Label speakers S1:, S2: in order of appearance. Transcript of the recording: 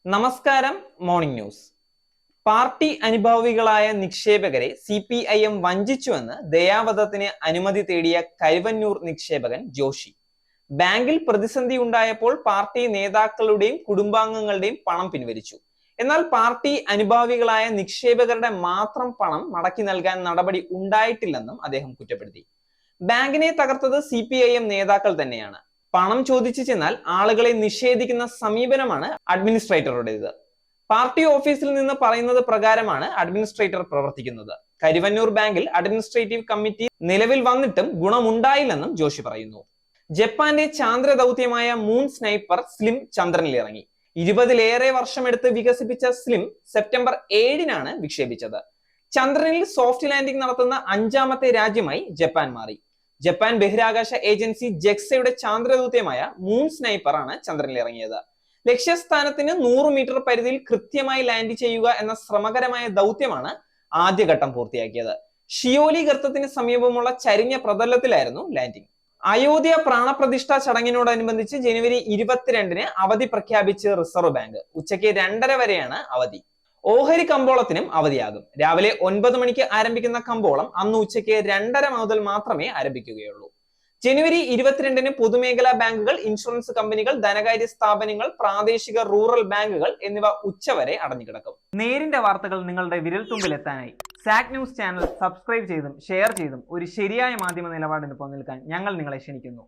S1: നമസ്കാരം. Morning news. Party അനുഭാവികളായ നിക്ഷേപകരെ CPIM വഞ്ചിച്ചുവെന്ന് ദയാവധത്തിന് അനുമതി തേടിയ കരുവന്നൂർ നിക്ഷേപകൻ ജോഷി. ബാങ്കിൽ പ്രതിസന്ധി ഉണ്ടായപ്പോൾ പാർട്ടി നേതാക്കളുടെയും കുടുംബാംഗങ്ങളുടെയും പണം പിൻവലിച്ചു. എന്നാൽ പാർട്ടി അനുഭാവികളായ നിക്ഷേപകരുടെ മാത്രം പണം മടക്കി നൽകാൻ നടപടി ഉണ്ടായിട്ടില്ലെന്നും അദ്ദേഹം കുറ്റപ്പെടുത്തി. ബാങ്കിനെ തകർത്തത് CPIM നേതാക്കൾ തന്നെയാണ്. പണം ചോദിച്ചു ചെന്നാൽ ആളുകളെ നിഷേധിക്കുന്ന സമീപനമാണ് അഡ്മിനിസ്ട്രേറ്ററുടേത്. പാർട്ടി ഓഫീസിൽ നിന്ന് പറയുന്നത് പ്രകാരമാണ് അഡ്മിനിസ്ട്രേറ്റർ പ്രവർത്തിക്കുന്നത്. കരുവന്നൂർ ബാങ്കിൽ അഡ്മിനിസ്ട്രേറ്റീവ് കമ്മിറ്റി നിലവിൽ വന്നിട്ടും ഗുണമുണ്ടായില്ലെന്നും ജോഷി പറയുന്നു. ജപ്പാന്റെ ചാന്ദ്ര ദൗത്യമായ മൂൺ സ്നൈപ്പർ സ്ലിം ചന്ദ്രനിലിറങ്ങി. 20-ലേറെ വർഷമെടുത്ത് വികസിപ്പിച്ച സ്ലിം സെപ്റ്റംബർ 7-നാണ് വിക്ഷേപിച്ചത്. ചന്ദ്രനിൽ സോഫ്റ്റ് ലാൻഡിംഗ് നടത്തുന്ന 5ാമത്തെ രാജ്യമായി ജപ്പാൻ മാറി. ജപ്പാൻ ബഹിരാകാശ ഏജൻസി ജെക്സയുടെ ചാന്ദ്രദൗത്യമായ മൂൺ സ്നൈപ്പർ ആണ് ചന്ദ്രനിൽ ഇറങ്ങിയത്. ലക്ഷ്യസ്ഥാനത്തിന് 100 മീറ്റർ പരിധിയിൽ കൃത്യമായി ലാൻഡ് ചെയ്യുക എന്ന ശ്രമകരമായ ദൗത്യമാണ് ആദ്യഘട്ടം പൂർത്തിയാക്കിയത്. ഷിയോലി ഗർത്തത്തിന് സമീപമുള്ള ചരിഞ്ഞ പ്രതലത്തിലായിരുന്നു ലാൻഡിംഗ്. അയോധ്യ പ്രാണപ്രതിഷ്ഠാ ചടങ്ങിനോടനുബന്ധിച്ച് ജനുവരി 22-ന് അവധി പ്രഖ്യാപിച്ച് റിസർവ് ബാങ്ക്. ഉച്ചയ്ക്ക് 2:30 വരെയാണ് അവധി. ഓഹരി കമ്പോളത്തിനും അവധിയാകും. രാവിലെ 9 മണിക്ക് ആരംഭിക്കുന്ന കമ്പോളം അന്ന് ഉച്ചയ്ക്ക് 2:30 മുതൽ മാത്രമേ ആരംഭിക്കുകയുള്ളൂ. ജനുവരി 22-ന് പൊതുമേഖലാ ബാങ്കുകൾ, ഇൻഷുറൻസ് കമ്പനികൾ, ധനകാര്യ സ്ഥാപനങ്ങൾ, പ്രാദേശിക റൂറൽ ബാങ്കുകൾ എന്നിവ ഉച്ചവരെ അടഞ്ഞുകിടക്കും. നേരിന്റെ വാർത്തകൾ നിങ്ങളുടെ വിരൽത്തുമ്പിൽ എത്താനായി സാക് ന്യൂസ് ചാനൽ സബ്സ്ക്രൈബ് ചെയ്തും ഷെയർ ചെയ്തും ഒരു ശരിയായ മാധ്യമ നിലപാടിനൊപ്പം നിൽക്കാൻ ഞങ്ങൾ നിങ്ങളെ ക്ഷണിക്കുന്നു.